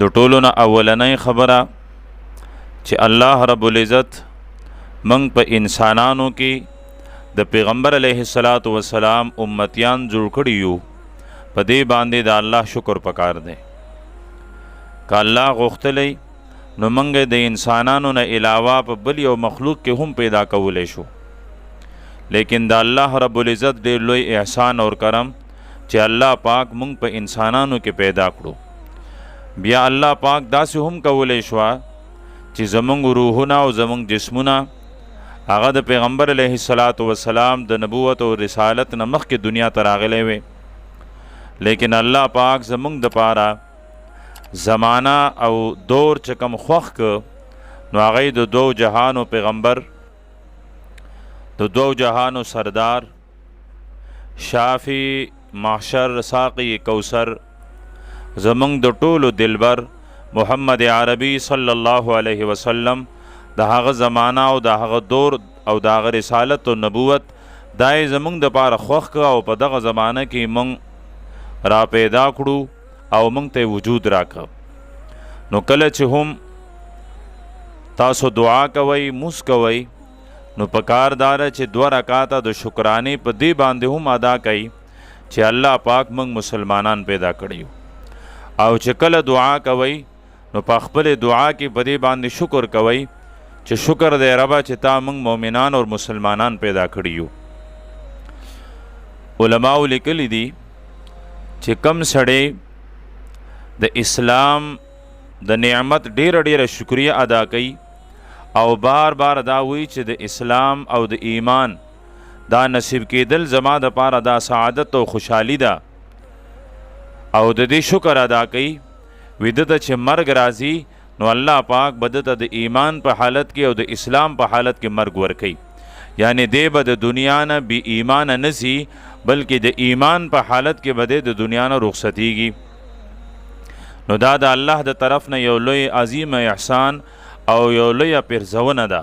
د ټولو نه اولنۍ خبره چې الله رب العزت منگ په انسانانو کې د پیغمبر علیه الصلاۃ والسلام امتیان جوړ کړي یو، په دې باندې د الله شکر پکار دی. که الله غوښتلی نو منګ د انسانانو نه علاوه په بل یو مخلوق کې هم پیدا کولی شو، لیکن د الله رب العزت ډېر لوی احسان اور کرم چې الله پاک مونږ په انسانانو کې پیدا کړو. بیا الله پاک داسې هم کولی شو چې زمونږ روحونه او زمونږ جسمونه هغه د پیغمبر علیه الصلاۃ والسلام د نبوت او رسالت نه مخکې دنیا ته راغلی وي، لیکن الله پاک زمونږ دپاره زمانہ او دور چې کوم خوښ که نو هغه د دو جهانو پیغمبر، د دو جهانو سردار، شافی محشر ساقی کوثر، زمونږ د ټولو دلبر محمد عربی صلی الله علیه وسلم د هغه زمانہ او د هغه دور او د هغه رسالت او نبوت دای زمونږ دپاره خوښ که او په دغه زمانه کې مونږ را پیدا کړو او مونږ ته وجود راکړه. نو کله چې هم تاسو دعا کوئ موس کوئ نو پکار داره چې 2 رکعاته د شکرانې په دې باندې هم ادا کوي چې الله پاک موږ مسلمانان پیدا کړي، او چې کله دعا کوئ نو په خپل دعا کې په دې باندې شکر کوئ چې شکر دی ربا چې تا موږ مؤمنان او مسلمانان پیدا کړي یو. علماء لیکلی دي چې کم سړی د اسلام د نعمت ډیره شکریه ادا کوي او بار بار دا وی چې د اسلام او د ایمان دا نصیب کېدل زما د پاره دا سعادت او خوشحالی ده، او د دې شکر ادا کوي ویده ته چې مرګ راځي نو الله پاک بدته د ایمان په حالت کې او د اسلام په حالت کې مرګ ورکوي، یعنی دی به د دنیا نه بی ایمان نسی بلکې د ایمان په حالت کې به د دنیا نه رخصتیږي. نو دا د الله د طرف نه یو لوی عظیم احسان او یو لوی پیرزونه ده،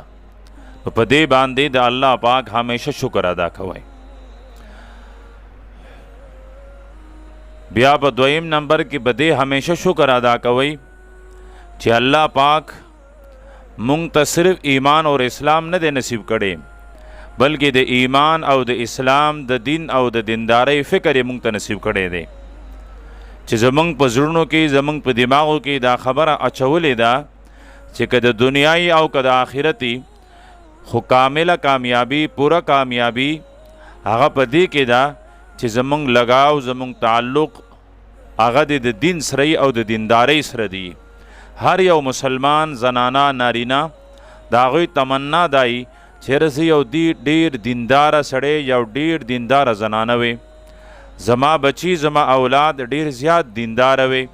نو په دې باندې د الله پاک همیشه شکر ادا کوئ. بیا په دویم نمبر کې به دې همیشه شکر ادا کوئ چې الله پاک مونږ ته صرف ایمان اور اسلام نه دی نصیب کړی بلکې د ایمان او د اسلام د دین او د دیندارۍ فکر یې مونږ ته نصیب کړی دی، چې زمونږ په زړونو کې زمونږ په دماغو کې دا خبره اچولې ده چې که د دنیای او که د آخرتي خو کامله کامیابی پوره کامیابی هغه په دې کې ده چې زمونږ لگاو زمونږ تعلق هغه د دین سره او د دیندارۍ سره دی. هر یو مسلمان زنانا نارینا دا غوی تمنا دای چې رسی یو ډیر دیندار سړی یو ډیر دیندار زنانه وي، زما بچی زما اولاد ډیر زیات دیندار وي،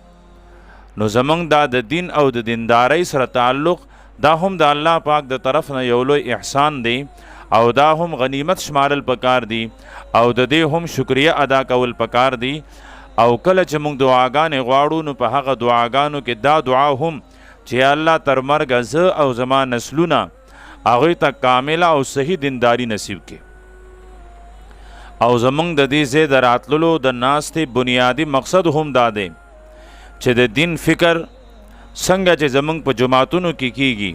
نو زمونږ دا د دین او د دیندارۍ سره تعلق دا هم د الله پاک د طرف نه یو لوی احسان دی، او دا هم غنیمت شمارل پکار دی او د دې هم شکریه ادا کول پکار دی. او کله چې موږ دعاګانې غواړو نو په هغه دعاګانو کې دا دعا هم چې الله تر مرګه زه او زما نسلونه هغوی ته کامله او صحیح دینداری نصیب کړي. او زمونږ د دې ځای د راتللو د ناستې بنیادی مقصد هم دا دی چې د دین فکر څنګه چې زمونږ په جماعتونو کې کیږي،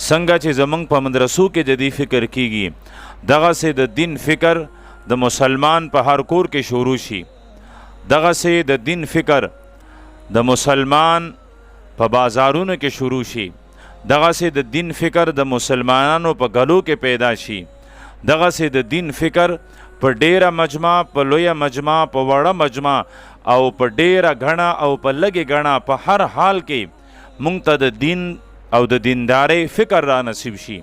څنګه چې زمونږ په مدرسو کې د دې فکر کیږي، دغسې د دین فکر د مسلمان په هر کور کې شروع شي، دغسې د دین فکر د مسلمان په بازارونو کې شروع شي، دغسې د دین فکر د مسلمانانو په غلو کې پیدا شي، دغسې د دین فکر په ډیره مجمع، په لویه مجمع، په وړه مجمع او په ډیره غڼه او په لږې غڼه په هر حال کې مونږ ته د دین او د دیندارۍ فکر را نصیب شي.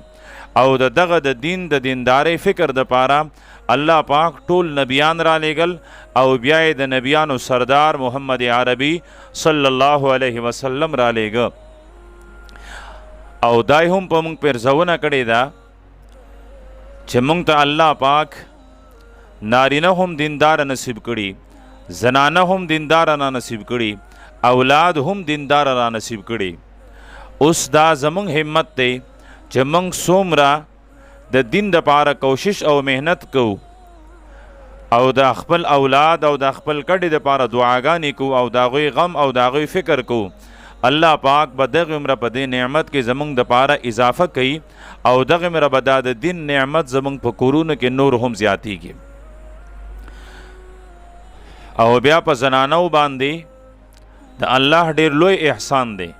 او دغه د دین د دیندارۍ فکر د پاره الله پاک ټول نبیان را لېږل او بیا یې د نبیانو سردار محمد عربی صلی الله علیه وسلم را لېږه، او دای هم په مونږ پیرزونه کړې ده چې مونږ ته الله پاک نارینه هم دیندار نصیب کړي، زنانه هم دیندار را نصیب کړي، اولاد هم دیندار را نصیب کړي. اوس دا زمونږ همت دی چې مونږ څومره د دین د پاره کوشش او مهنت کو او د خپل اولاد او د خپل کډې د پاره دعاګانې کو او د هغوی غم او د هغوی فکر کو الله پاک به دغه عمره په دې نعمت کې زمونږ د پاره اضافه کوي او دغه عمره به د دین نعمت زمونږ په کورونو کې نور هم زیاتیږي. او بیا په زنانو باندې د الله ډیر لوی احسان دی.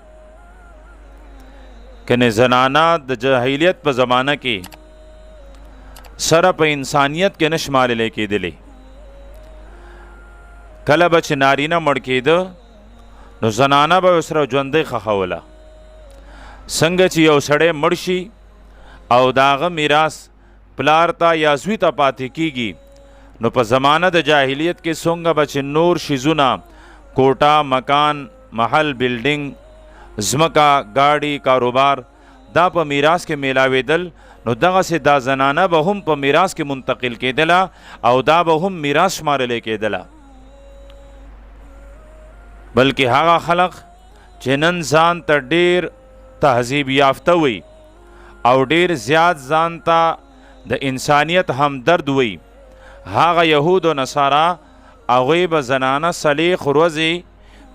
کنه زنانا د جاهلیت په زمانہ کې سره په انسانیت کې نشمارل کېدلې. کله به چې نارینه مړ کېده نو زنانه به سره ژوندۍ خښوله. څنګه چې یو سړی مړ شي او داغه میراث پلار ته یا زوی ته پاتې کیږي نو په زمانه د جاهلیت کې څنګه به چې نور شیزونه کوټه مکان محل بلډینګ ځمکه گاڑی کاروبار دا په میراث کې میلاوېدل نو دغسې دا زنانه به هم په میراث کې منتقل کېدله او دا به هم میراث شمارلی کېدله. بلکې هغه خلق چې نن ځان ته ډیر تهذیب یافته وي او ډیر زیات ځان ته د انسانیت همدرد وي هغه یهود و نصارا هغوی به زنانه صلیخ ورځې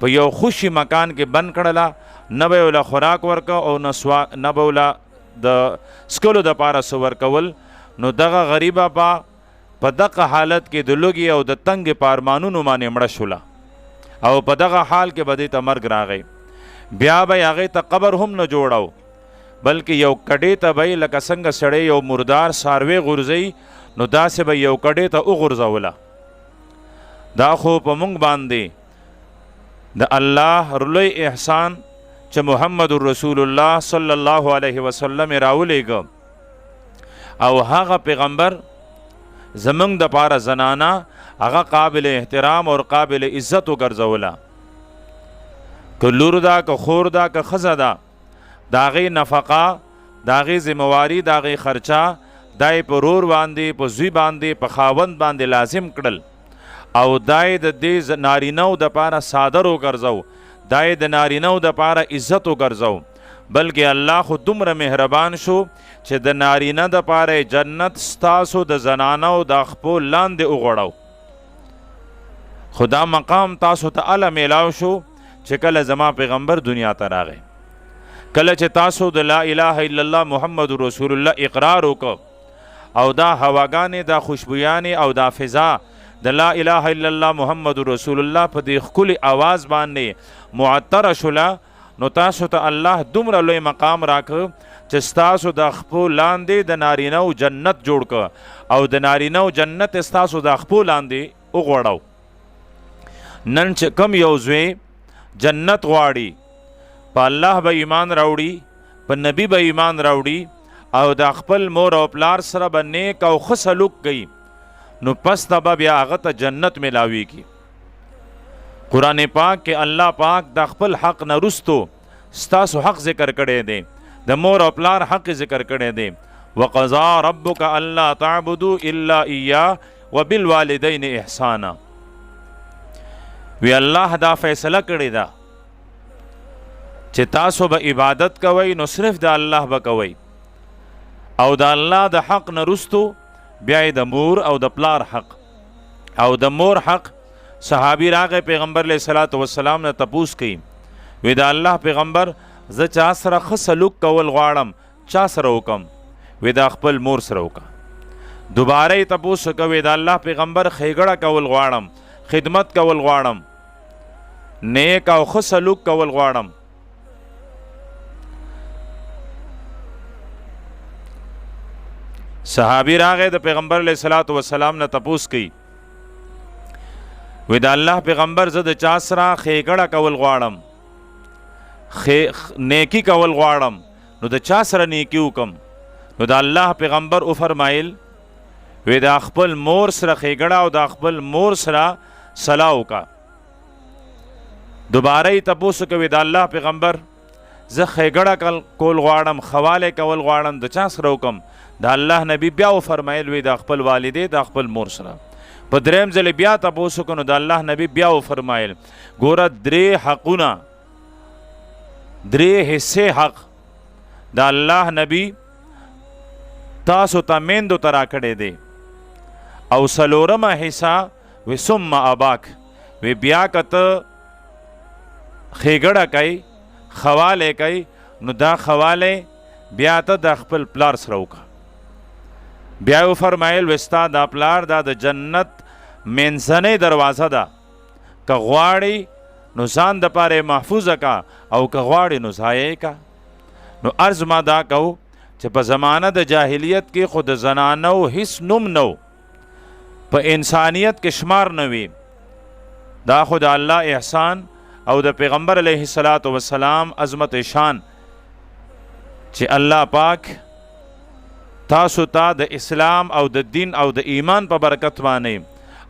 په یو خوشي مکان کې بند کړله نه به یې له خوراک ورکه او نه به یې د سکلو دپاره څه ورکول نو دغه غریبه به په دغه حالت کې د لوږې او د تنګې په ارمانونو باندې مړه شوله او په دغه حال کې به دې ته مرګ راغی. بیا به یې هغې ته قبر هم نه جوړو بلکې یو کډې ته به یې لکه څنګه سړی یو مردار څاروی غورځوي نو داسې به یو کډې ته وغورځوله. دا خو په موږ باندې د الله لوی احسان چې محمد رسول الله صلی الله علیه وسلم راولیږه او هغه پیغمبر زمونږ د پاره زنانه هغه قابل احترام او قابل عزت وګرځوله. که لور ده که خور ده که ښځه ده د هغې نفقه د هغې ذمواري د هغې خرچه دا یې په رور باندې په زوی باندې په خاوند باندې لازم کړل او دا یې د دې نارینهو دپاره صادر وګرځو دا یې د نارینهو دپاره عزت وګرځو. بلکې الله خو دومره مهربان شو چې د نارینه دپاره جنت ستاسو د زنانو د خپو لاندې وغوړو. خو دا مقام تاسو ته هله میلاو شو چې کله زما پیغمبر دنیا ته راغی. کله چې تاسو د لا اله الا الله محمد رسول الله اقرار وکړ او دا هواګانې دا خوشبویانې او دا فضا د لا اله الا الله محمد رسول الله په دې ښکلي آواز باندې معطره شوله نو تاسو ته الله دومره لوی مقام راکړ چې ستاسو د خپو لاندې د نارینهو جنت جوړ کړ او د نارینهو جنت ستاسو د خپو لاندې وغوړو. نن چې کم یو زوی جنت غواړي په الله به ایمان راوړي په نبی به ایمان راوړي او د خپل مور او پلار سره به نیک او ښه سلوک کوي نو پس ته به بیا هغه ته جنت میلاویږي. قرآن پاک کې الله پاک د خپل حق نه رستو ستاسو حق ذکر کړی دی د مور او پلار حق ذکر کړی دی. وقضا ربک الا تعبدوا الا ایاه وبالوالدین احسانا. وی الله دا فیصله کړی ده چې تاسو به عبادت کوئ نو صرف د الله به کوئ او د الله د حق نه رستو بیا د مور او د پلار حق او د مور حق. صحابي راغی پیغمبر علیه صلات وسلام نه تپوس کوي وی د الله پیغمبر زه چا سره ښه سلوک کول غواړم چا سره وکم وی د خپل مور سره وکړه. دوباره یې تپوس کوي د الله پیغمبر ښېګړه کول غواړم خدمت کول غواړم نیک او ښه سلوک کول غواړم. صحابي راغی د پیغمبر علیه صلات وسلام نه تپوس کوي وی د الله پیغمبر زه د چا سره ښېګړه کول غواړم نیکی کول غواړم نو د چا سره نیکی وکم نو د الله پیغمبر وفرمایل وی د خپل مور سره ښېګړه او د خپل مور سره صلاح وکړه. دوباره یې تپوس کوي د الله پیغمبر زه ښېګړه کول غواړم خواله کول غواړم د چا سره وکم د الله نبی بیا وفرمایل وی د خپل والدې د خپل مور سره. په دریم ځل بیا تپوس وکړو نو د الله نبی بیا وفرمایل ګوره درې حقونه درې حصې حق د الله نبی تاسو ته میندو ته راکړی دی او څلورمه حصه وی ثم اباک وی بیا که ته ښېګړه کوي خواله کوي نو دا خواله بیا ته د خپل پلار سره وکړه. بیا یې وفرمایل وستا دا پلار دا د جنت منځنۍ دروازه ده، که غواړې نو ځان دپاره یې محفوظه کا او که غواړې نو ضایع کا. نو عرض ما دا کو چې په زمانه د جاهلیت کې خو د زنانو هیڅ نوم نو، په انسانیت کې شمار نه وي. دا خو د الله احسان او د پیغمبر علیه السلام عظمت شان چې الله پاک تاسو ته د اسلام او د دین او د ایمان په برکت باندې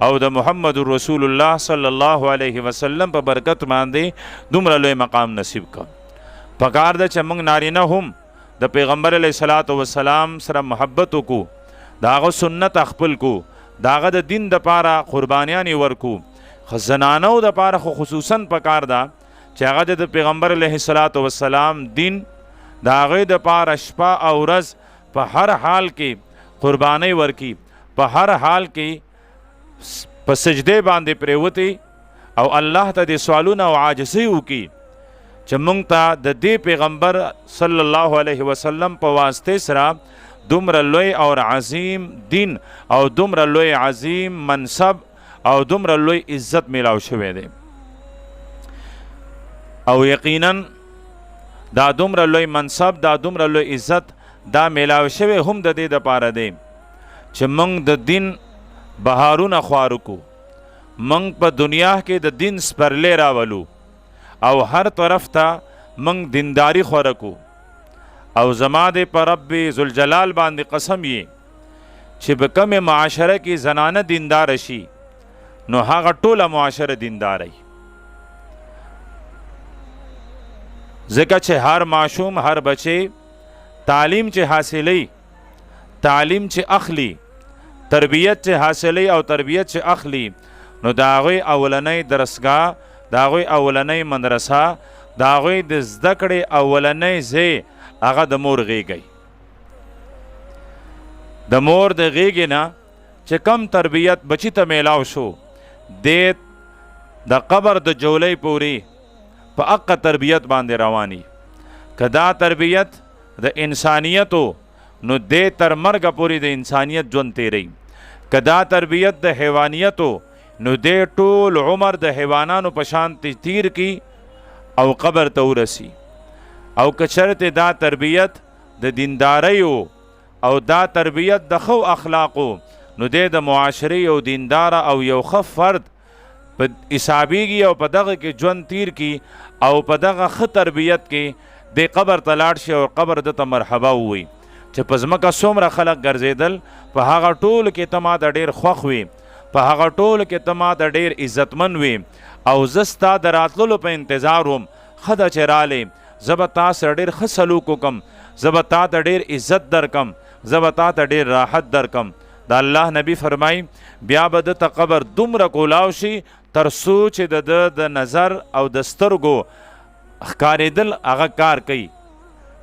او د محمد رسول الله صلی الله علیه وسلم په برکت باندې دومره لوی مقام نصیب کړ. پکار ده چې موږ نارینه هم د پیغمبر علیه السلام سره محبت وکړو، د هغه سنت خپل کو، د هغه د دین دپاره قربانیانې ورکو. زنانو دپاره خو خصوصا پکار ده چې هغه د پیغمبر علیه السلام دین د هغې دپاره شپه او ورځ په هر حال کې قربانۍ ورکي، په هر حال کې په سجدې باندې پریوتې او الله ته د سوالونه او عاجزۍ وکړي چې موږ ته د دې پیغمبر صلی الله علیه وسلم په واسطې سره دومره لوی او عظیم دین او دومره لوی عظیم منصب او دومره لوی عزت میلاو شوی دی. او یقینا دا دومره لوی منصب، دا دومره لوی عزت دا میلاو شوی هم د دې دپاره دی چې موږ د دین بهارونه خوارو کو، موږ په دنیا کې د دین سپرلی راولو او هر طرف ته موږ دینداری خوره کو. او زما د په رب ذوالجلال باندې قسم یې چې به کمې معاشره کې زنانه دینداره شي نو هغه ټوله معاشره دینداره. ځکه چې هر ماشوم، هر بچی تعلیم چې حاصلی، تعلیم چې اخلی، تربیت چې حاصلی او تربیت چې اخلی، نو د هغوی اولنۍ درسګاه، د هغوی اولنۍ مدرسه، د هغوی د زده کړې اولنۍ ځای هغه د مور غېږی. د مور د غېږې نه چې کم تربیت بچی ته میلاو شو، دی د قبر د جولۍ پورې په حقه تربیت باندې رواني. که دا تربیت د انسانیتو نو دی تر مرګه پورې د انسانیت ژوند تیری. که دا تربیت د حیوانیتو نو دی ټول عمر د حیوانانو په شان تیر کی او قبر ته ورسی. او که چرته دا تربیت د دینداریو او دا تربیت د خو اخلاقو نو دی د معاشري او دیندار او یو ښه فرد په حسابیږي او په دغه کې ژوند تیر کی او په دغه ښه تربیت کې د قبر ته لاړ شي او قبر دته مرحبا ووي چې په ځمکه څومره خلک ګرځېدل، په هغه ټولو کې ته ما د ډېر خوښ وي، په هغه ټولو کې ته ما د ډېر عزتمن وي او زه ستا د راتللو په انتظار وم. ښه ده چې رالې، زه به تا سره ډېر ښه سلوک وکم، زه به تا ته ډېر عزت درکم، زه به تا ته ډېر راحت درکم. د الله نبی فرمایي بیا به دته قبر دومره کولاو شي تر څو چې د د نظر او د سترګو ښکارېدل هغه کار کوي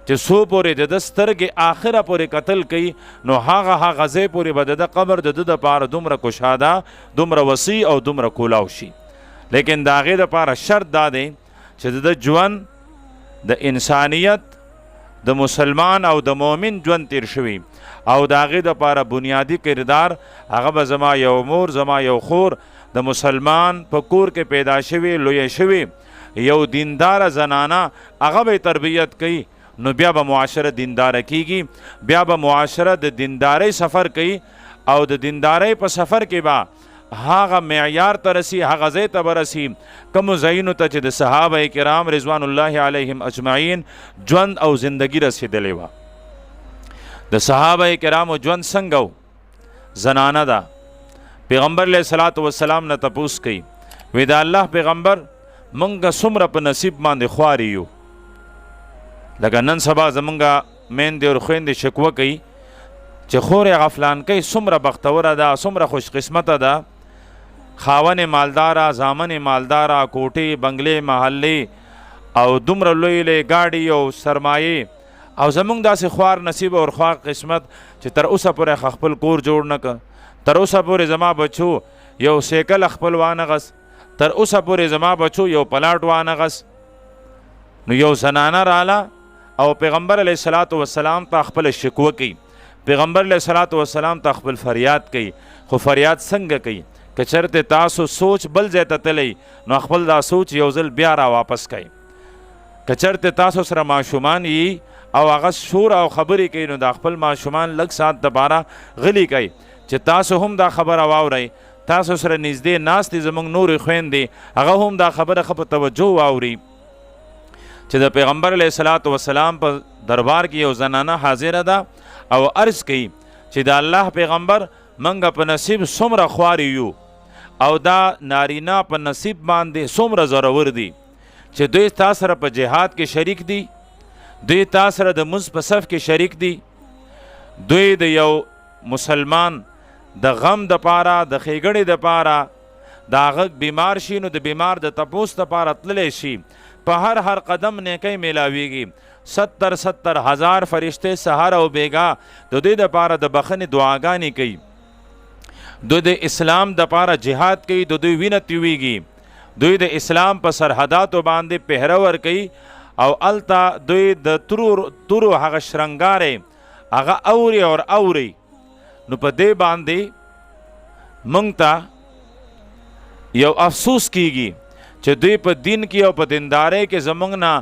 چې څو پورې د ده سترګې آخره پورې کتل کوي نو هغه ځای پورې به د ده قبر د ده دپاره دومره کشاده، دومره وسیع او دومره کولاو شي. لیکن د هغې دپاره شرط دا دی چې د ده ژوند د انسانیت، د مسلمان او د مؤمن ژوند تیر شوي او د هغې دپاره بنیادي کردار هغه به زما یو مور، زما یو خور د مسلمان په کور کې پیدا شوي، لویه شوي یو دینداره زنانه هغه به تربیت کوي نو بیا به معاشره دینداره کیږي، بیا به معاشره د دیندارۍ سفر کوي او د دیندارۍ په سفر کې به هغه معیار ته رسی، هغه ځای ته به رسی کومو ځایونو ته چې د صحابه کرام رضوان الله علیهم اجمعین ژوند او زندگی رسېدلې وه. د صحابه کرامو ژوند څنګه و؟ زنانه ده. پیغمبر علیه الصلاة والسلام نه تپوس کوي، وی د الله پیغمبر مونږ څومره په نصیب باندې خواري یو. لکه نن سبا زمونږ میندې او خویندې شکوه کوي چې خور یې غفلانکۍ څومره بختوره ده، څومره خوش قسمته ده، خاونې مالداره، زامنې مالداره، کوټې، بنګلې، محلې او دومره لوی لوی ګاډي او سرمایې، او زمونږ داسې خوار نصیب او خوار قسمت چې تر اوسه پورې خپل کور جوړ نه کړ، تر اوسه پورې زما بچو یو سیکل خپل وانغس، تر اوسه پورې زما بچو یو پلاټ وانغس. نو یو زنانه راله او پیغمبر علیه الصلاۃ والسلام ته خپل شکوه کوي، پیغمبر علیه الصلاۃ والسلام ته خپل فریاد کوي. خو فریاد څنګه کوي؟ که چرته تاسو سوچ بل ځای ته تلئ نو خپل دا سوچ یو ځل بیا را واپس کوي. که چرته تاسو سره ماشومان یي او هغه شور او خبرې کوي نو دا خپل ماشومان لږ ساعت دپاره غلي کوي چې تاسو هم دا خبره واورئ. تاسو سره نږدې ناستې زموږ نورې خویندې هغه هم دا خبره ښه په توجه واوري چې د پیغمبر علیه الصلاۃ والسلام په دربار کې یو زنانه حاضره ده او عرض کوي چې د الله پیغمبر منګه په نصیب څومره خواري یو او دا نارینه په نصیب باندې څومره زورور دي چې دوی تا سره په جهاد کې شریک دي، دوی تا سره د مونځ په صف کې شریک دي، دوی د یو مسلمان د غم د پاره د ښېګړې د پاره د هغه بیمار شي نو د بیمار د تپوس دپاره تللی شي، په هر قدم نیکۍ میلاویږي. 70 هزار فرشتې سهار او بیګا د دوی دپاره د بخښنې دعاګانې کوي، دوی د اسلام دپاره جهاد کوي، د دوی وینه تویږي، دوی د اسلام په سرحداتو باندې پهره ورکوي او الته دوی د تورو هغه شرنګارې هغه اوري او اوري. نو په دې باندې موږ ته یو افسوس کیږي چې دوی په دین کې او په دیندارۍ کې زموږ نه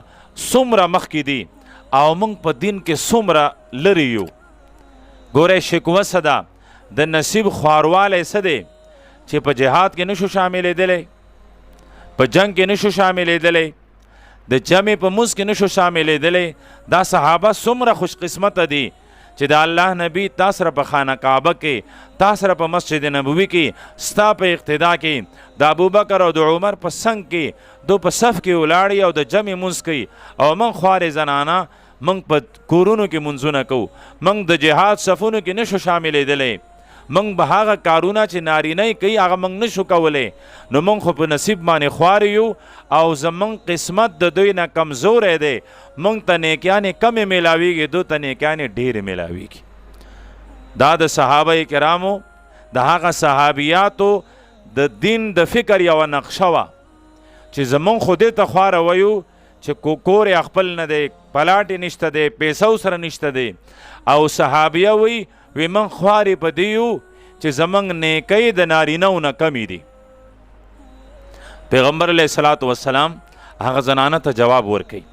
څومره مخکې دي او موږ په دین کې څومره لرې یو. ګورئ شکوه څه ده، د نصیب خواروالی څه دی چې په جهاد کې نشو شاملېدلی، په جنگ کې نشو شاملېدلی، د جمع په مونځ کې نشو شاملېدلی. دا صحابه څومره خوش قسمته دي چې د الله نبی تا سره په خانه کعبه کې، تا سره په مسجد نبوي کې، ستا په اقتدا کې د ابوبکر او د عمر په څنګ کې دو په صف کې ولاړي او د جمع مونځ کوي او موږ خوارې زنانه موږ په کورونو کې مونځونه کوو، موږ د جهاد صفونو کې نشو شاملېدلی، موږ به هغه کارونه چې نارینه کوي هغه موږ نشو کولی. نو موږ خو په نصیب باندې خوار یو او زموږ قسمت د دوی نه کمزوری دی، موږ ته نیکیانې کمې میلاویږي، دو ته نیکیانې ډېرې میلاویږي. دا د صحابه کرامو د هغه صحابیاتو د دین د فکر یوه نقشه وه چې زموږ خو دې ته خواره ویو چې کور یې خپل نه دی، پلاټې نشته دی، پیسو سره نشته دی، او صحابیه وی وی من خوارې په دې یو چې زموږ نیکۍ د نارینهو نه کمې دي. پیغمبر علیه الصلاۃ والسلام هغه زنانه ته جواب ورکوي.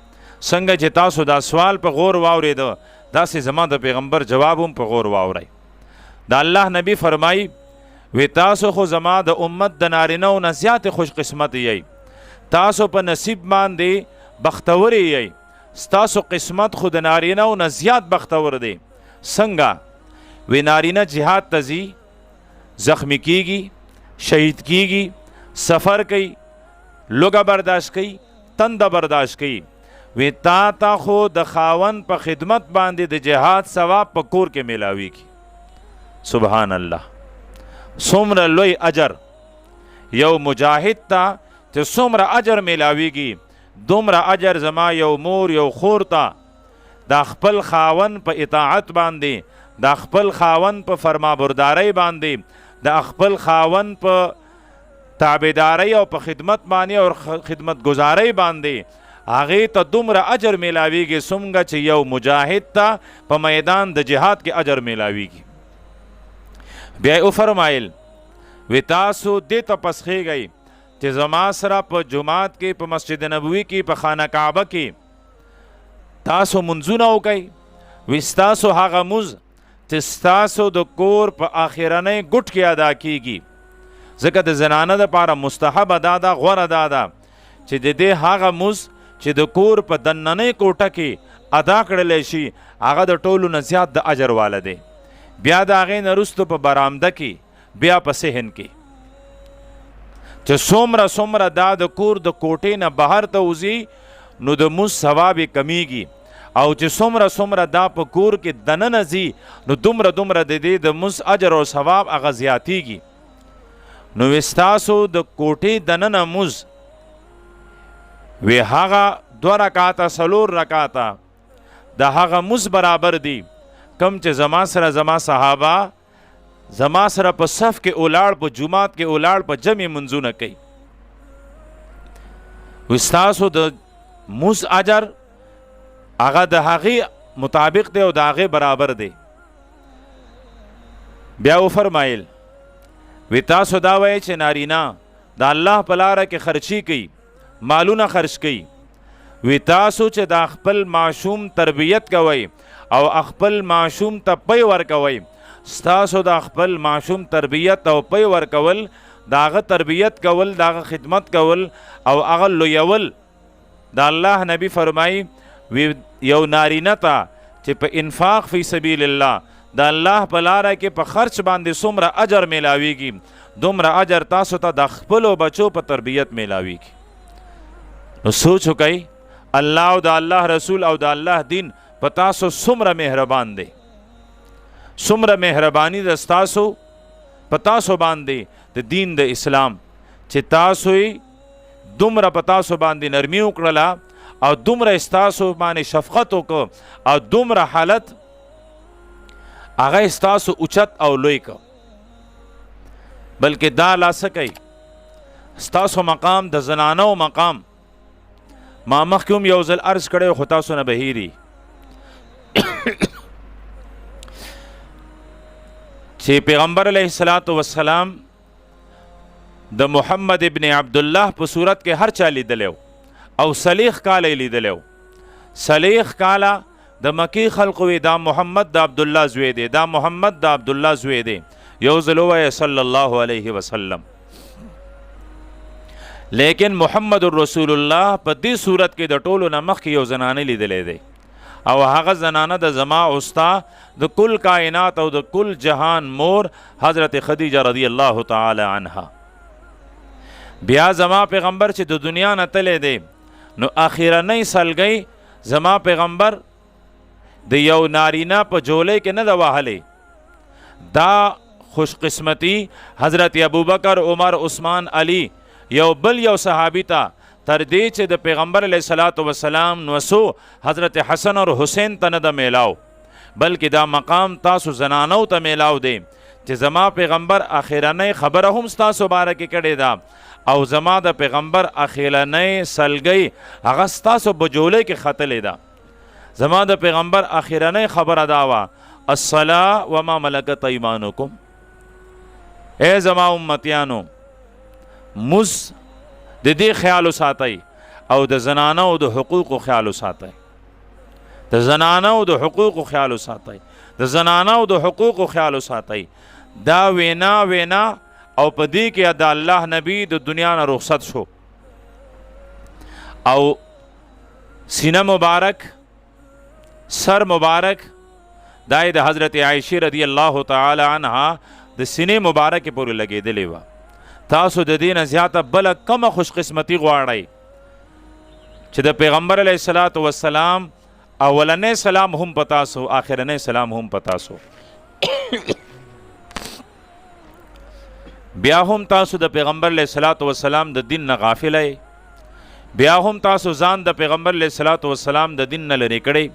څنګه چې تاسو دا سوال په غور واورېده داسې زما د پیغمبر جواب هم په غور واورئ. د الله نبی فرمایي وی تاسو خو زما د امت د نارینهو نه زیاتې خوش قسمت یی، تاسو په نصیب باندې بختورې یی، ستاسو قسمت خو د نارینهو نه زیات بختور دی. څنګه؟ وی نارینه جهاد ته ځي، زخمی کیږي، شهید کیږي، سفر کوي، لوږه برداشت کوي، تنده برداشت کوي. وی تا ته خو د خاون په خدمت باندې د جهاد ثواب په کور کې میلاویږي. سبحان الله، څومره لوی اجر یو مجاهد ته چې څومره اجر میلاویږي، دومره اجر زما یو مور یو خور ته د خپل خاون په اطاعت باندې، د خپل خاون په فرمابردارۍ باندې، د خپل خاون په تابعدارۍ او په خدمت باندې او خدمت گزارۍ باندې هغې ته دومره اجر میلاویږي څومره چې یو مجاهد ته په میدان د جهاد کې اجر میلاویږي. بیا یې وفرمایل وی تاسو دې ته پسخېږئ چې زما سره په جماعت کې، په مسجد نبوي کې، په خانه کعبه کې تاسو منځونه وکئ. وی ستاسو هغه مونځ چې ستاسو د کور په آخرنۍ ګوټ کې ادا کیږي، ځکه د زنانه دپاره مستحب ادا ده، غوره دا ده چې د دې هغه مونځ چې د کور په دننۍ کوټه کې ادا کړلی شي هغه د ټولو نه زیات د اجر واله دی. بیا د هغې نه وروستو په برامده کې، بیا په صحن کې چې څومره دا د کور د کوټې نه بهر ته وځي نو د مونځ ثواب یې کمیږي، او چې څومره دا په کور کې دننه ځي نو دومره د دې د مونځ اجر او ثواب هغه زیاتیږي. نو ستاسو د کوټې دننه مونځ وی هغه 2 رکعاته 4 رکعاته د هغه مونځ برابر دی کم چې زما سره زما صحابه زما سره په صف کې اولاړ، په جماعت کې اولاړ، په جمع منځونه کوي. ستاسو د موس اجر هغه د هغې مطابق دی او د هغې برابر دی. بیا وفرمایل وی تاسو دا وایئ چې نارینه د الله په لاره کې خرچي کوي، مالونه خرچ کوي. وی تاسو چې د خپل معشوم تربیت کوئ او خپل معشوم ته پی ورکوئ، ستاسو د خپل معشوم تربیت او پی ورکول، د هغه تربیت کول، د هغه خدمت کول او هغه لویول، د الله نبی فرمایي وی یو نارینه ته چې په انفاق فی سبیل الله د الله په لاره کې په خرچ باندې څومره اجر میلاویږي، دومره اجر تاسو ته د خپلو بچو په تربیت میلاویږي. نو سوچ وکئ الله او د الله رسول او د الله دین په تاسو څومره مهربان دی، څومره مهرباني ده ستاسو په تاسو باندې د دین د اسلام چې تاسو یې دومره په تاسو باندې نرمي وکړله او دومره ستاسو باندې شفقت وکړه او دومره حالت هغه ستاسو اوچت او لوی که، بلکې دا لاسه کوي ستاسو مقام د زنانو مقام. ما مخکې هم یو ځل عرض کړی خو تاسو نه بهیري چې پیغمبر علیه الصلاۃ والسلام د محمد ابن عبدالله په صورت کې هر چا لیدلی او صلیخ کاله یې لیدلی. صلیخ کاله د مکی خلقو وی دا محمد د عبدالله زوی دی، دا محمد د عبدالله زوی دی. یو ځل ووایه صلی الله علیه وسلم. لیکن محمد رسول الله په دې صورت کې د ټولو نه مخکې یو زنانه لیدلی دی او هغه زنانه د زما استا د کل کائنات او د کل جهان مور حضرت خدیجه رضی الله تعالی عنها. بیا زما پیغمبر چې د دنیا نه تللی دی نو اخیرنۍ سلګۍ زما پیغمبر د یو نارینه په جولۍ کې نه ده وهلی. دا خوش قسمتی حضرت ابوبکر، عمر، عثمان، علی یو بل یو صحابی ته تر دې چې د پیغمبر علیه الصلاۃ والسلام نوسو حضرت حسن اور حسین ته نه ده میلاو، بلکې دا مقام تاسو زنانو ته میلاو دی چې زما پیغمبر اخیرنۍ خبره هم ستاسو باره کې کړې ده او زما د پیغمبر اخیرنۍ سلګۍ هغه ستاسو په جولۍ کې ختلې ده. زما د پیغمبر اخیرنۍ خبره دا وه الصلاة وما ملکت ایمانکم. اے زما امتیانو مز د دې خیال وساتئ او د زنانو د حقوقو خیال وساتئ، د زنانو د حقوقو خیال وساتئ، د زنانو د حقوقو خیال وساتئ. دا وینا او په دې کې د الله نبی د دنیا نه رخصت شو او سینه مبارک، سر مبارک دای د حضرت عائشہ رضی الله تعالی عنها د سینې مبارکې پورې لګېدلې وه. تاسو د دې نه زیاته بله کمه خوش قسمتي غواړئ چې د پیغمبر علیه الصلاۃ والسلام اولنی سلام هم په تاسو، آخرنی سلام هم په تاسو. بیا هم تاسو د پیغمبر علیه الصلاۃ والسلام د دین نه غافل یې، بیا هم تاسو ځان د پیغمبر علیه الصلاۃ والسلام د دین نه لرې کړئ،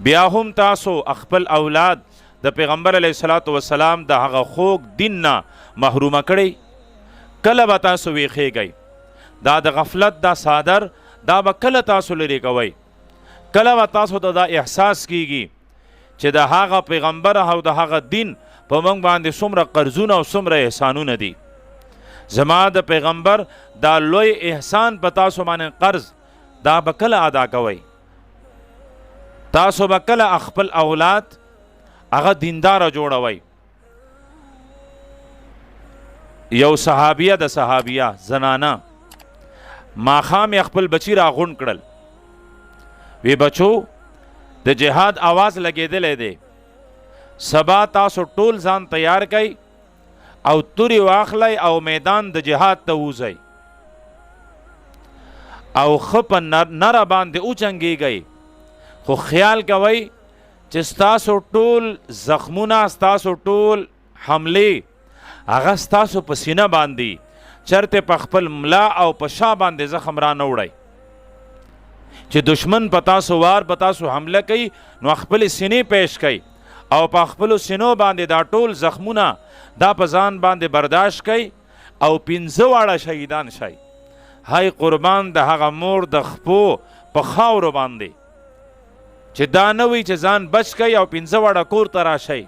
بیا هم تاسو خپل اولاد د پیغمبر علیه الصلاۃ والسلام د هغه خوږ دین نه محرومه کړئ. کله به تاسو ویښیږئ؟ دا د غفلت دا صادر دا به کله تاسو لرې کوئ؟ کله به تاسو ته دا احساس کیږي چې د هغه پیغمبر او د هغه دین په موږ باندې څومره قرضونه او څومره احسانونه دي؟ زما د پیغمبر دا لوی احسان په تاسو باندې قرض دا به کله ادا کوئ؟ تاسو به کله خپل اولاد هغه دینداره جوړوئ؟ یو صحابیه د صحابیه زنانه ماښام یې خپل بچی را غونډ کړل، وی بچو د جهاد آواز لګېدلی دی، سبا تاسو ټول ځان تیار کئ او تورې واخلئ او میدان د جهاد ته ووځئ او ښه په نره باندې وجنګېږئ، خو خیال کوئ چې ستاسو ټول زخمونه، ستاسو ټول حملې هغه ستاسو په سینه باندې چرته په خپل ملا او په شا باندې زخم را نه وړئ چې دشمن په تاسو وار په تاسو حمله کوي نو خپل سینې پیش کوي او په خپل سینو باندې دا ټول زخمونه دا په ځان باندې برداشت کوي او 15 واړه شهیدان شي. هاي قربان د هغه مور د خپو په خاورو باندې چې دا نه وي چې ځان بچ کوي او 15 واړه کور ته راشئ،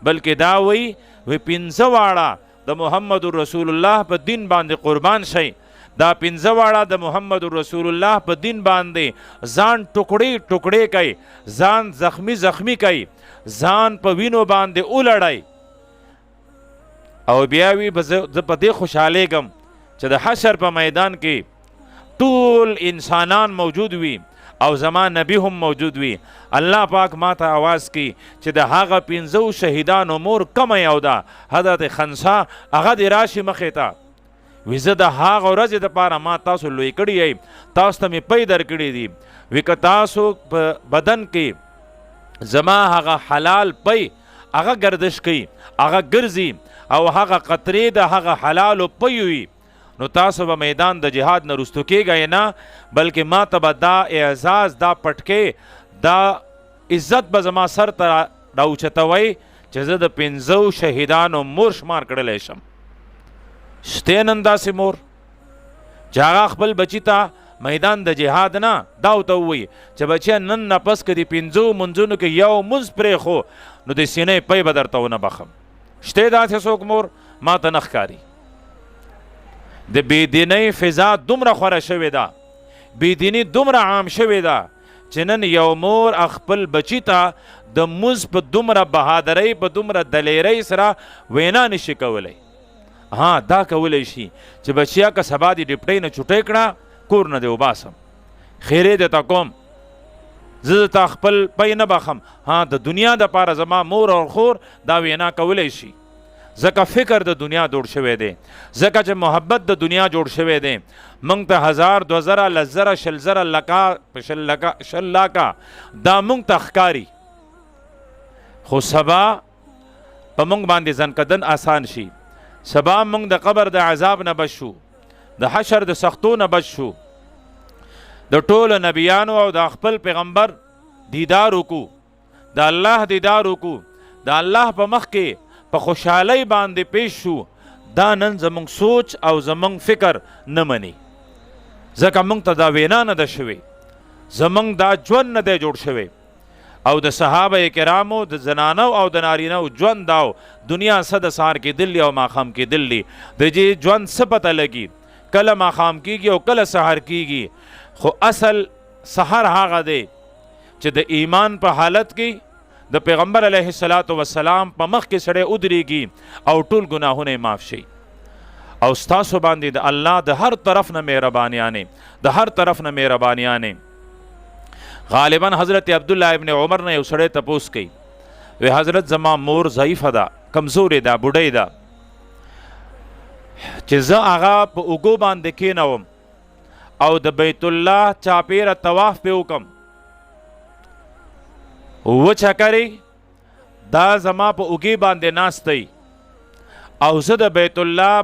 بلکې دا وی 15 واړه د محمد رسول الله په دین باندې قربان شئ. دا 15 واړه د محمد رسول الله په دین باندې ځان ټوکړې ټوکړې کوي، ځان زخمی زخمی کوي، ځان په وینو باندې ولړئ. او بیا وی زه په دې خوشحالیږم چې د حشر په میدان کې ټول انسانان موجود وي او زما نبی هم موجود وي. الله پاک ما ته आवाज کی چې د هغه 15 شهیدانو مور کومه یو ده، حضرت خنسا، هغه د راشي مخې ته. وی زه د هغه ورځې دپاره ما تاسو لوی کړي یی، تاسو ته مې پی در کړي دي. وی که تاسو په بدن کې زما هغه حلال پی هغه گردش کوي، هغه ګرځي او هغه قطرې د هغه حلالو پی وي، نو تاسو به میدان د جهاد نه رستو کېږئ نه، بلکې ما ته به دا اعزاز، دا پټکې، دا عزت به زما سر ته راوچتوئ چې زه د 15 شهیدانو مور شمار کړلی شم. شته نن داسې مور چې هغه خپل بچي ته میدان د جهاد نه دا ورته ووایي چې بچیه نن نه پس که د 15 منځونو کې یو مونځ پرېښو نو د سینې پی به درته ونه بخم. شته داسې څوک مور؟ ما ته نه ښکاري. د بېدینۍ فضا دومره خوره شوې ده، بېدیني دومره عام شوې ده چې نن یو مور خپل بچي ته د مونځ په دومره بهادرۍ، په دومره دلیرۍ سره وینا نشي کولی. ها دا کولی شي چې بچیا که سبا دې ډپټۍ نه چوټۍ کړه، کور نه دې وباسم، خیرې درته کوم، زه درته خپل پی نه بخم. ها د دنیا دپاره زما مور او خور دا وینا کولی شي، ځکه فکر د دنیا جوړ شوی دی، ځکه چې محبت د دنیا جوړ شوی دی. موږ ته 1000 2000 لزره شلزره لکا شل لاکه دا موږ ته ښکاري، خو سبا په موږ باندې ځنکدن آسان شي. سبا موږ د قبر د عذاب نه بچ شو، د حشر د سختو نه بچ شو، د ټولو نبیانو او د خپل پیغمبر دیدار وکړو، د الله دیدار وکړو، د الله په مخ کې په خوشحالۍ باندې پیش شو. دا نن زمونږ سوچ او زمونږ فکر نه مني، ځکه موږ ته دا وینا نه ده شوې، زمونږ دا ژوند نه دی جوړ شوی. او د صحابه کرامو د زنانو او د نارینو ژوند داو دنیا څه د سهار کېدلی او ماښام کېدلی، د دې ژوند څه پته لګي، کله ماښام کېږي او کله سهار کېږي. خو اصل سهار هغه دی چې د ایمان په حالت کې د پیغمبر علیه السلام په مخ کې سړی ودرېږي او ټول ګناهونه معاف شي. او ستاسو باندې د الله د هر طرف نه مهربانیانې، د هر طرف نه مهربانیانې. غالبا حضرت عبدالله ابن عمر نه یو سړی تپوس کوي، وی حضرت زما مور ضعیفه ده، کمزورې ده، بوډۍ ده، چې زه هغه په اوږو باندې کېنوم او د بیت الله چاپیره طواف پې وکم، و چکرې دا زما په اوږې باندې ناستی او زه د بیت الله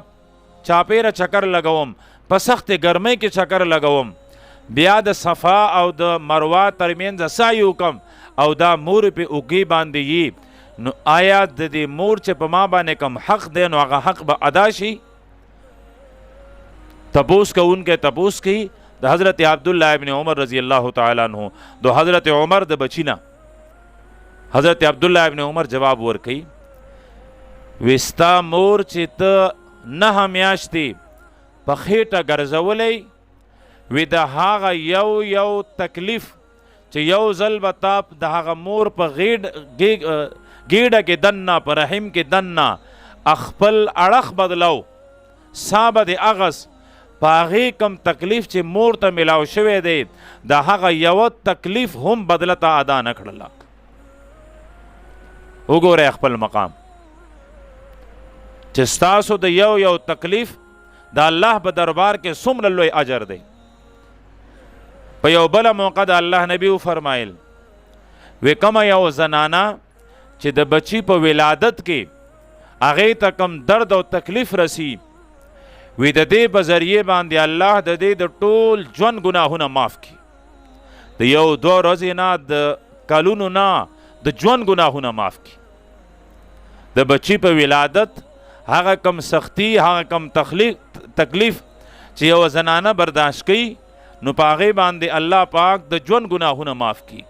چاپیره چکر لګوم، په سختې ګرمۍ کې چکر لګوم، بیا د صفا او د مروه ترمنځ سعی وکم او دا مور په اوږې باندې یي، نو آیا د دې مور چې په ما باندې کم حق دی نو هغه حق به ادا شي؟ تپوس کوونکی تپوس کوي د حضرت عبدالله ابن عمر رضی الله تعالی عنہ د حضرت عمر د بچینا. حضرت عبدالله ابن عمر جواب ورکوي، وستا مور چې ته 9 میاشتې په خېټه ګرځولی وی د هغه یو تکلیف چې یو ځل به تا د هغه مور په ګیډه کې دننه، په رحم کې دننه خپل اړخ بدلو، سا به د اغس په هغې کم تکلیف چې مور ته میلاو شوی دی د هغه یوه تکلیف هم بدله ته ادا نه کړله. وګورئ خپل مقام چې ستاسو د یو تکلیف د الله په دربار کې څومره لوی اجر دی. په یو بله موقع د الله نبی وفرمایل، وی کومه یو زنانه چې د بچی په ولادت کې هغې ته کم درد او تکلیف رسی، وی د دې په ذریعې باندې الله د دې د ټول ژوند ګناهونه معاف کړي، د 1-2 ورځې نه، د کلونو نه، د ژوند ګناهونه معاف کړي. د بچی په ولادت هغه کم سختی، هغه کم تکلیف چې یو زنانه برداشت کوي، نو پاغه باندې الله پاک د ژوند ګناهونه معاف کی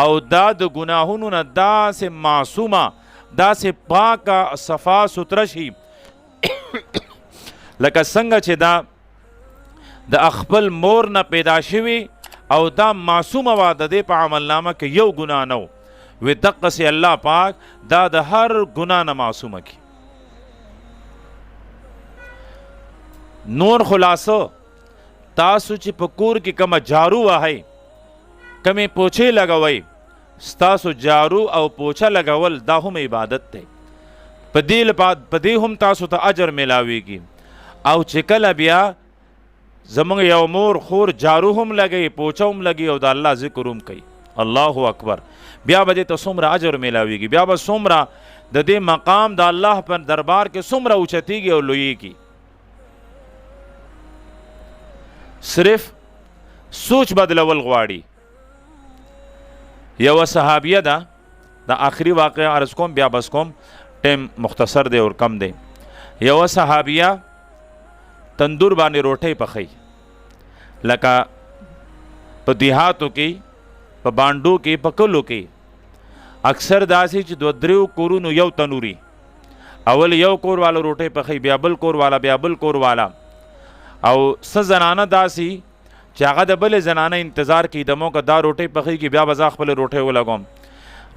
او دا د ګناهونو نه داسې معصومه داسې پاکه صفا ستره شي لکه څنګه چې دا د خپل مور نه پیدا شوي او دا معصومه وه د دې په عملنامه کې یو ګناه نه و وی دقسې الله پاک دا د هر ګناه نه معصومه کی نور خلاصو تاسو چې په کور کې کومه جارو وهئ کمې پوچې لګوئ ستاسو جارو او پوچه لګول دا هم عبادت دی په دې هم تاسو ته اجر میلاویږي او چې کله بیا زمونږ یو مور خور جارو هم لګي پوچه هم لګي او د الله ذکر هم کوي الله اکبر بیا به دې ته څومره اجر میلاویږي بیا به څومره د دې مقام د الله پر دربار کې څومره اوچتیږي او لویږي صرف سوچ بدلول غواړي یو صحابیه ده د آخري واقعه عرض کوم بیا بس کوم ټیم مختصر دی اور کم دی یو صحابیه تندور باندې روټۍ پخی لکه په دیهاتو کې په بانډو کې په کلو کې اکثر داسې چې دو دریو کورونو یو تنوري اول یو کور والا روټۍ پخی بیا بل کور والا بیا بل کور والا او څه زنانه داسې چې هغه د بلې زنانه انتظار کوي د موقع دا روټۍ پخی کې بیا به زه خپلې روټۍ ولګوم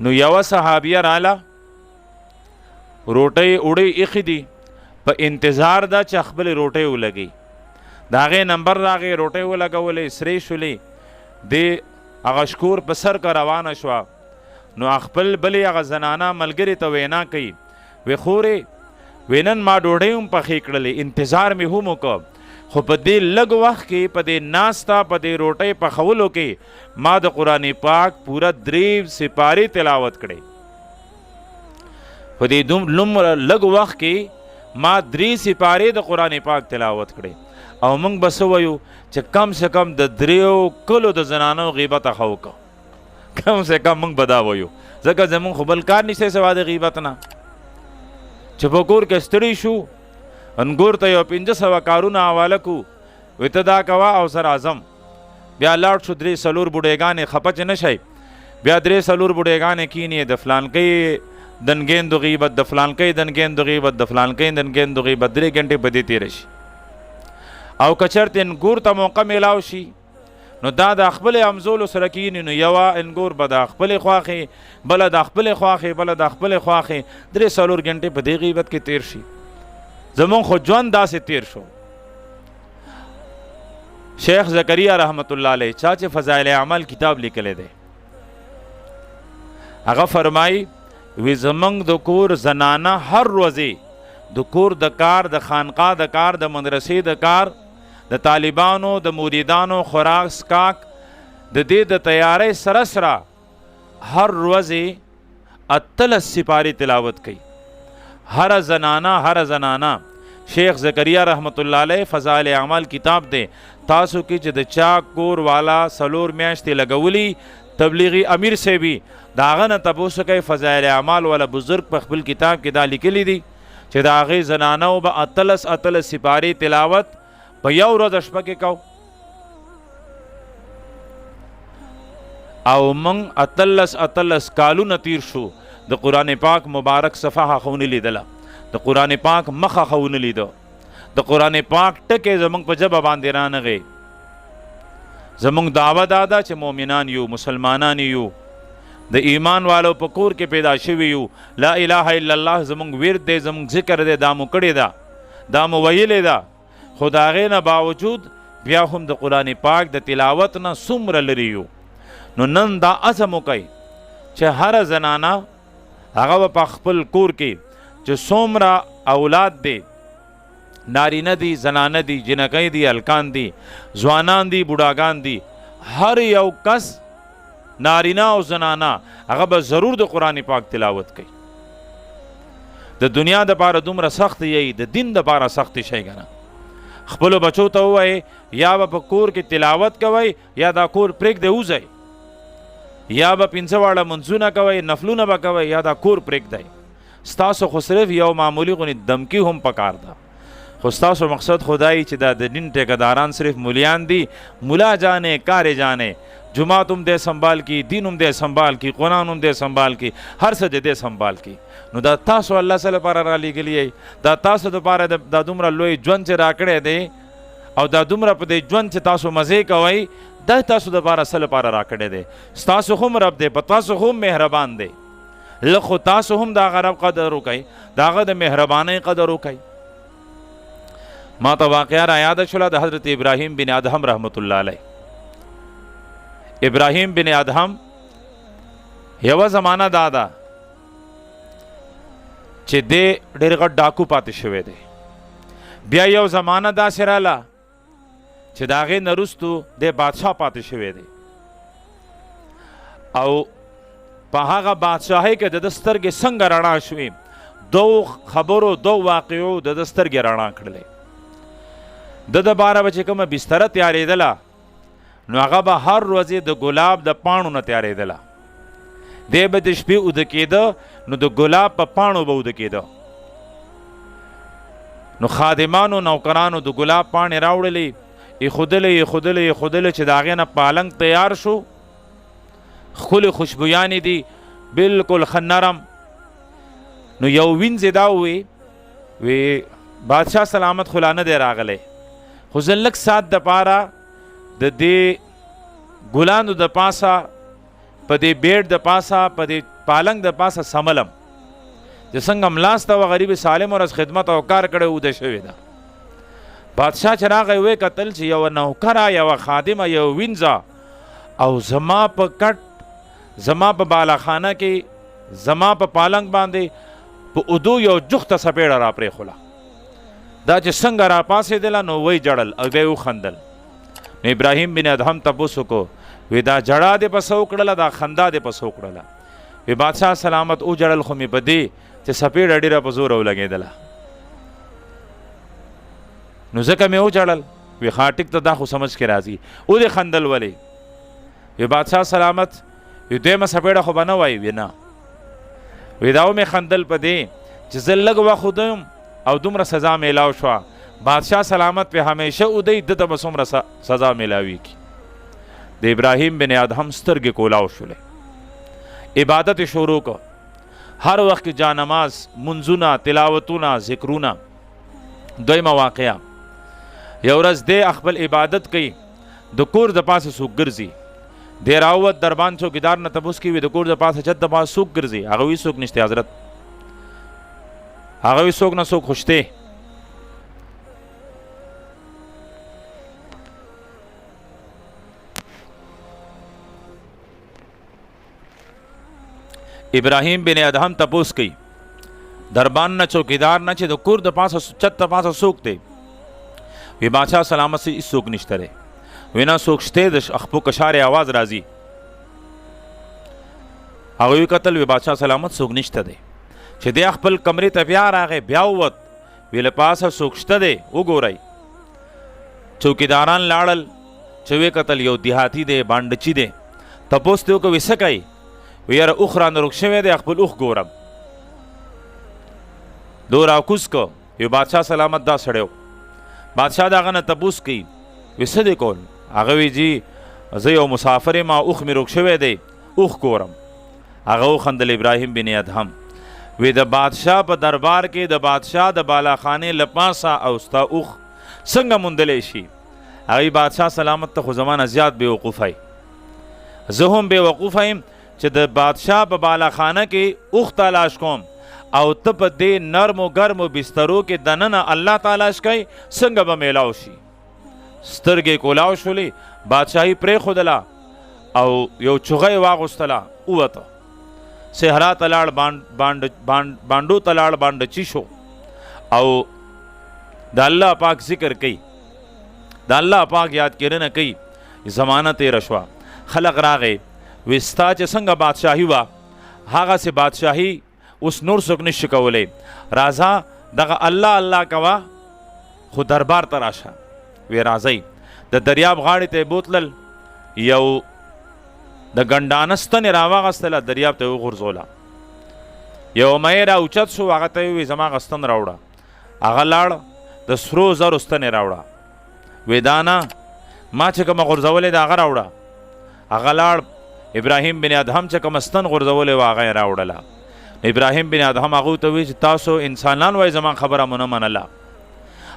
نو یوه صحابیه راله روټۍ اوړۍ ایښې دي په انتظار ده چې خپلې روټۍ ولګي د هغې نمبر راغی روټۍ ولګولې سرې شولې دې هغه شکور په سر که روانه شوه نو خپل بلې هغه زنانه ملګرې ته وینا کوي وی خورې وی نن ما ډوډۍ هم پخې کړلې انتظار مې هم وکړ خو په دې لږ وخت کې په دې ناسته په دې روټۍ پخولو کې ما د قرآن پاک پوره 3 سپارې تلاوت کړې په دې لومره لږ وخت کې ما 3 سپارې د قرآن پاک تلاوت کړې او موږ به څه وایو چې کم سے کم د 3 کلو د زنانو غیبت هغه وکړه کم سے کم موږ به دا وایو ځکه زموږ خو بل کار نشته سوا د غیبت نه چې په کور کې ستړي شو انګور ته یو 500 کارونه حواله کو وی ته دا کوه او سر اعظم بیا لاړ شو 3 څلور بوډېګانې خفه چې نه شئ بیا 3 څلور بوډېګانې کینې د فلانکۍ دنګیندو غیبت د فلانکۍ دنګیندو غیبت د فلانکۍ دنګیندو غیبت 3 غنټې په دې تېره شي او که چېرته انګور ته موقع میلاو شي نو دا د خپلې همزولو سره کینې نو یوه انګور به د خپلې خواښې بله د خپلې خواښې بله د خپلې خواښې 3 څلور غنټې په دې غیبت کې تېر شي زمون خو ژوند داسې تیر شو شیخ زکریا رحمت الله علیه چا چې فضائل اعمال کتاب لیکلی دی هغه فرمایي وی زمونږ د کور زنانه هر ورځې د کور د کار د خانقاه د کار د مدرسې د کار د طالبانو د مریدانو خوراک سکاک د دې د تیاری سره سره هر ورځې 18 سپارې تلاوت کوي هر زنانه شیخ زکریا رحمت الله علیه فضائل اعمال کتاب دی تاسو کې چې د چا کور والا سلور میاشتې لګولی تبلیغی امیر سے بھی داغه نه تپوس کوي فضائل اعمال والا بزرگ په خپل کتاب کې دا لیکلی دي چې د هغې زنانو به 18 سپارې تلاوت په یو ورځ شپه کې کو او موږ 18 کالونه تیر شو د قرآن پاک مبارک صفحه خونه لیدله د قرآن پاک مخه خونه لیدو د قرآن پاک ټکې زمونږ په ژبه باندې رانغی زمونږ دعوه دادا چې مؤمنان یو مسلمانان یو د ایمان والو په کور کې پیدا شوي یو لا اله الا الله زمونږ ورد دی زمونږ ذکر دی دا مو کړی ده دا مو ویلې ده خو د هغې نه باوجود بیا هم د قرآن پاک د تلاوت نه څومره لرې یو نو نن دا عزم وکئ چې هره زنانه هغه په خپل کور کې چې څومره اولاد دی نارینه دی زنانه دی جنکۍ دی هلکان دی ځوانان دی بوډاګان دی هر یو کس نارینه او زنانه هغه به ضرور د قرآن پاک تلاوت کوي د دنیا دپاره دومره سخت یی د دین دپاره سخت شی که نه خپلو بچو ته ووایئ یا به په کور کې تلاوت کوئ یا دا کور پرېږدئ وځئ یا به 5 واړه منځونه کوئ نفلونه به کوئ یا دا کور پرېږدئ ستاسو خو صرف یو معمولی غونې دمکی هم پکار ده خو ستاسو مقصد خدای چې دا د دین ټیکداران صرف مولیان دي، مولا جانے کار جانے، جماعت هم دې سنبال کی، دین هم دې سنبال کی، قرآن هم دې سنبال کی، هر څه دې سنبال کی. نو دا تاسو الله سره لپاره را لېږلی، دا تاسو دپاره دا دومره لوی ژوند چې راکړی دی او دا دومره په دې ژوند چې تاسو مزې کوئ، دا تاسو دپاره څه لپاره راکړی دی. ستاسو هم رب دی، په تاسو هم مهربان دی. لږ خو تاسو هم د هغه رب قدر وکئ، د هغه د مهربانۍ قدر وکئ. ما ته واقعه را یاده شوله د حضرت ابراهیم بن ادهم رحمت الله علیه. ابراهیم بن ادهم یوه زمانه دا ده چې دی ډېر غټ ډاکو پاتې شوی دی. بیا یو زمانه داسې راله چې د هغې نه وروستو دی بادشاه پاتې شوی دی او په هغه بادشاهۍ کې د ده سترګې څنګه رڼا شوې، دو خبرو دو واقعو د ده سترګې رڼا کړلې. د دپاره به چې کومه بستره تیارېدله نو هغه به هر ورځې د ګلاب د پاڼو نه تیارېدله. دی به د شپې اوده کېده نو د ګلاب په پاڼو به اوده کېده. نو خادمانو نوکرانو د ګلاب پاڼې راوړلې، ایښودلې چې د هغې نه پالنګ تیار شو، ښکلې خوشبویانې دي بلکل ښه نرم. نو یو وینځې دا وی بادشاه سلامت خو لا نه دی راغلی، خو زه لږ ساعت دپاره د دې ګلانو د پاسه په دې بیډ د پاسه په دې پالنګ د پاسه سملم چې څنګه ملاسته و غریب سالم ورځ خدمت او کار کړی اوده شوې ده. بادشاه چې راغی ویې کتل چې یوه نوکره، یوه خادمه، یو وینځه او زما په کټ، زما په بالاخانه کې، زما په پالنګ باندې په اودو یو جوخته سپېړه را پرېښوله. دا چې څنګه را پاسېدله نو وی جړل او بیا یې وخندل. نو ابراهیم بن ادهم تپوس وکړو، وی دا جړا دې پسه وکړله، دا خندا دې پسه وکړله؟ وی بادشاه سلامت وجړل، خو مې په دې چې سپېړه ډېره په زوره ولګېدله نو ځکه مې وجړل. وی ښه ټیک ته دا خو سمجھ کې راځي. او دې خندل ولې؟ وی بادشاه سلامت وی دویمه سپېړه خو به نه وایي؟ وی نه. وی دا مې خندل په دې چې زه لږ وخت ودم او دومره سزا میلاو شوه، بادشاه سلامت په همیشه ودی، ده ته به څومره سزا میلاویږي. د ابراهیم بن ادهم سترګې کولاو شولې، عبادت شروع کو، هر وخت کې جانماز، منځونه، تلاوتونه، ذکرونه. دویمه واقعه، یو ورځ دی خپل عبادت کوي، د کور د پاسه څوک ګرځي، دی راووت دربان چوکیدار نه تپوس کوي د کور د پاسه چت د پاسه څوک ګرځي؟ هغه وی څوک نشته حضرت. هغه وی څوک نه څوک خو شته. ابراهیم بن ادهم تپوس کوي دربان نه چوکیدار نه چې د کور د پاسه چت د پاسه څوک دی؟ وی بادشاه سلامت سے څوک نشته دی. وینا څوک شته، د خپو کشارې آواز راځي. هغه وی کتل، وی بادشاه سلامت څوک نشته دی. چې دی خپل کمرې ته بیا راغی، بیا ووت، وی له پاسه څوک شته دی وګورئ. چوکیداران لاړل چې وی کتل یو دیهاتي دی، بانډچي دی. تپوس ته وکړه، وی څه کوي؟ وی یاره اوښ رانه روک شوی دی، خپل اوښ ګورم. دو راکوز کو، وی بادشاه سلامت دا سړی و. بادشاه د هغه نه تپوس کوي، وی څه دی کول؟ هغه وی جی زه یو مسافر یم، اوښ مې روک شوی دی، اوښ ګورم. هغه وخندل ابراهیم بن ادهم، وی د بادشاه په دربار کې د بادشاه د بالاخانې له پاسه او ستا اوښ څنګه موندلی شي؟ هغوی بادشاه سلامت ته خو زمانه زیات بېوقوفی، زه هم بېوقوفه یم چې د بادشاه په بالاخانه کې اوښ تلاش کوم او ته په دې نرمو ګرمو بسترو کې دننه الله تلاش کوي، څنګه به میلاو شي؟ سترګې کولاو شولې، بادشاهي پرېښودله او یو چغه یې واغوستله، ووته. صحرا ته لاړ، بانډو ته لاړ، بانډچي شو او د الله پاک ذکر کوي، د الله پاک یادګیرنه کوي. زمانه تېره شوه، خلق راغی، وی ستا چې څنګه بادشاهي وه هغسې بادشاهي اوس نور څوک نشي کولی، راځه دغه الله الله کوه خو دربار ته راشه. وی راځئ. د دریاب غاړې ته یې بوتلل، یو د ګنډانه ستنې راواغستله، دریاب ته یې وغورځوله. یو مۍ را اوچت شو، هغه ته یې وویل زما هغه ستن راوړه. هغه لاړ، د سرو زرو ستنې راوړه. وې دانا ما چې کومه غورځولې د هغه راوړه. هغه لاړ ابراهیم بن ادهم چې کوم ستن غورځولې وه هغه یې راوړله. ابراهیم بن ادهم هغوی ته وی چې تاسو انسانان وای زما خبره مو نه منله،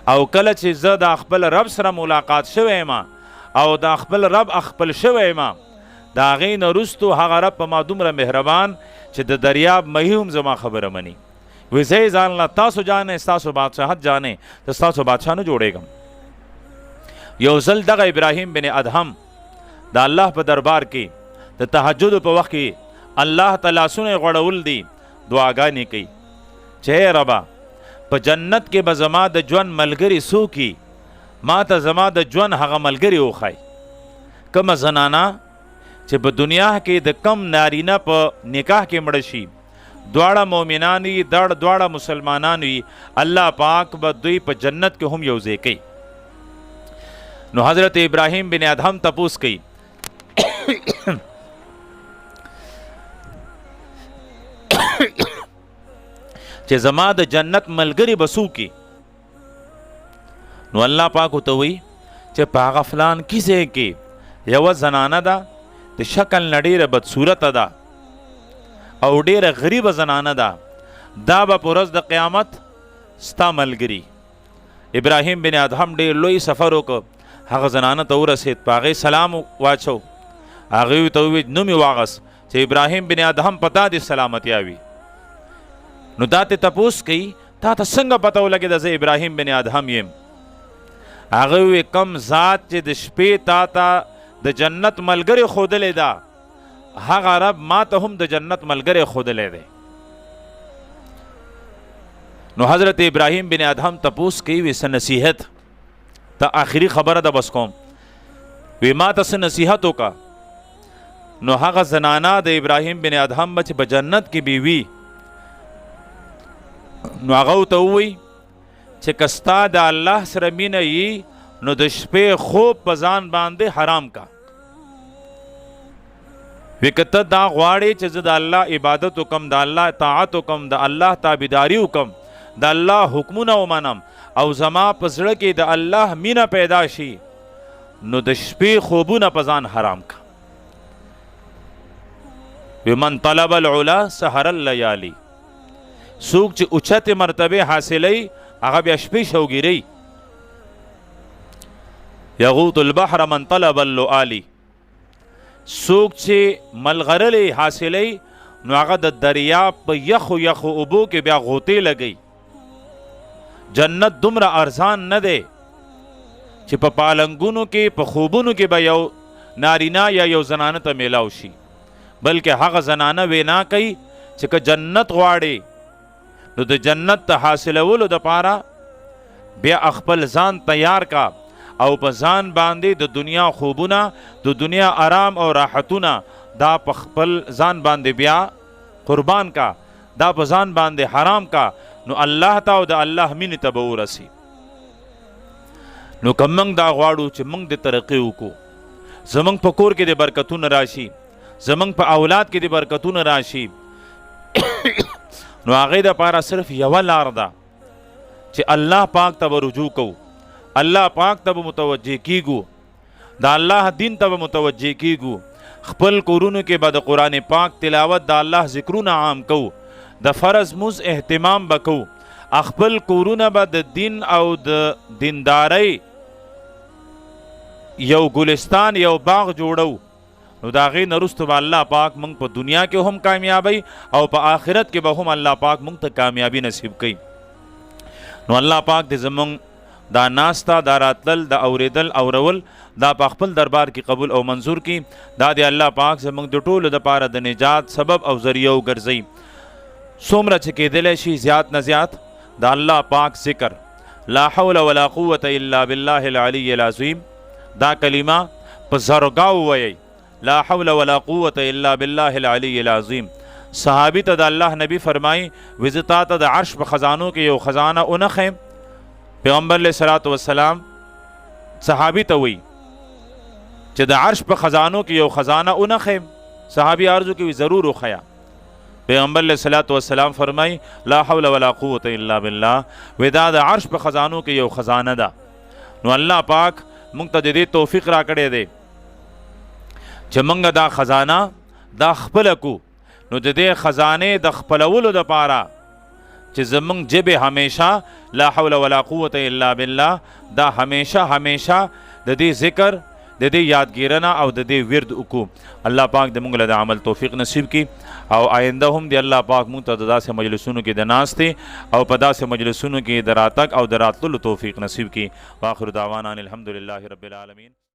او کله چې زه د خپل رب سره ملاقات شوی یم او د خپل رب خپل شوی یم، د هغې نه وروستو هغه رب په ما دومره مهربان چې د دریاب مهی هم زما خبره مني. وی زه یې ځان له تاسو جانې ستاسو بادشاهت جانې زه ستاسو بادشاه نه جوړېږم. یو ځل دغه ابراهیم بن ادهم د الله په دربار کې د تهجد په وخت کې الله ته لاسونه غوړول دي، دعاګانې کوي چې ربا په جنت کې به زما د ژوند ملګري څوک ما ته زما د ژوند هغه ملګري وښایي. کومه زنانه چې په دنیا کې د کم نارینه په نکاح کې مړه شي، دواړه مؤمنان وي دواړه مسلمانان وي، الله پاک به دوی په جنت کې هم یو ځای کوي. نو حضرت ابراهیم بن ادهم تپوس کوي چې زما د جنت ملګري به څوک؟ نو الله پاک ورته وایي چې په هغه فلان کیسې کې یوه زنانه ده، د شکل نه ډېره بدصورته ده او ډېره غریبه زنانه ده، دا به په ورځ د قیامت ستا ملګري. ابراهیم بن ادهم ډېر لوی سفر وکړ، هغه زنانه ته ورسېد، په هغې سلام واچو، هغې ورته وویل نوم یې واغست چې ابراهیم بن ادهم په تا دې سلامتیا وي. نو دا ته تپوس کوي تا ته څنګه پته ولګېده زه ابراهیم بن ادهم یم؟ هغه وویل کم ذات چې د شپې تا ته د جنت ملګری ښودلی ده، هغه رب ما ته هم د جنت ملګری ښودلی دی. نو حضرت ابراهیم بن ادهم تپوس کوي وی څه نصیحت ته آخري خبره ده بس کوم، وی ما ته څه نصیحت وکړه. نو هغه زنانه د ابراهیم بن ادهم به چې په جنت کې به وي، نو هغه ورته ووایي چې که ستا د الله سره مینه یي نو د شپې خوب په ځان باندې حرام کا. وی که ته دا غواړې چې زه د الله عبادت وکم، د الله طاعت وکم، د الله تابعداري وکم، د الله حکمونه ومنم او زما په زړه کې د الله مینه پیدا شي، نو د شپې خوبونه په ځان حرام کا. ومن طلب العلا سهر الليالي، څوک چې اوچتې مرتبې حاصلوي هغه بیا شپې شوګیري. یغوط البحر من طلب اللؤالي، څوک چې ملغرلې حاصلوي نو هغه د دریاب په یخو یخو اوبو کې بیا غوطې لګوي. جنت دومره ارزان نه دی چې په پالنګونو کې په خوبونو کې به یو نارینه یا یو زنانه ته میلاو شي، بلکې هغه زنانه وینا کوي چې که جنت غواړي نو د جنت ته حاصلولو دپاره بیا خپل ځان تیار کا او په ځان باندې د دنیا خوبونه، د دنیا آرام او راحتونه دا په خپل ځان باندې بیا قربان کا، دا په ځان باندې حرام کا، نو الله ته او د الله مینې ته به ورسي. نو که موږ دا غواړو چې موږ د ترقي وکړو، زموږ په کور کې د برکتونه راشي، زموږ په اولاد کې د برکتونه راشي، نو هغې دپاره صرف یوه لار ده چې الله پاک ته به رجوع کوو، الله پاک ته به متوجه کیږو، د الله دین ته به متوجه کیږو، خپل کورونو کې به د قرآن پاک تلاوت د الله ذکرونه عام کوو، د فرض مز اهتمام به کوو، خپل کورونه به د دین او د دیندارۍ یو ګلستان یو باغ جوړو، نو د هغې نه وروسته به الله پاک موږ په دنیا کې هم کامیابی او په آخرت کې به هم الله پاک موږ ته کامیابی نصیب کوي. نو الله پاک دې زموږ دا ناستا، دا راتلل، دا اوریدل اورول دا په خپل دربار کې قبول او منظور کړي. دا دې الله پاک زموږ د ټولو دپاره د نجات سبب او ذریعه وګرځوي. څومره چې کېدلی شي زیات نه زیات د الله پاک ذکر، لا حول ولا قوة الا بالله العلی العظیم، دا کلمه په زرګاو وایي، لا حول ولا قوة الا بالله العلی العظیم. صحابی ته د الله نبی فرمایي وزه تا ته د عرش په خزانو کې یو خزانه ونښیم. پیغمبر علیه صلات وسلام صحابی ته وایي چې د عرش په خزانو کې یو خزانه ونښیم. صحابي عرضو کې ضرور وښیه. पैगम्बर अलैहिस्सलातु वस्सलाम फरमाई ला हौला वला कुव्वत इल्ला बिल्लाह, वेदा द अर्श पे खजानों के यो खजाना दा। नो अल्लाह पाक मुंग ता दे तौफीक रा कड़े दे च मंग दा खजाना दा खपल को, नो दे खजाने द खपलवलो द पारा च जमंग जेबे हमेशा ला हौला वला कुव्वत इल्ला बिल्लाह दा हमेशा हमेशा दे जिक्र दे यादगिरना और दे विरद उकू। अल्लाह पाक दे मुंगल अमल तौफीक नसीब की और आइंदा हम दे अल्लाह पाक मुतदा से मजलिसुन के दनास थे और पदा से मजलिसुन के दरातक और दरातुल तौफीक नसीब की। वाखिर दावाना अनिल हम्दुलिल्लाहि रब्बिल आलमीन।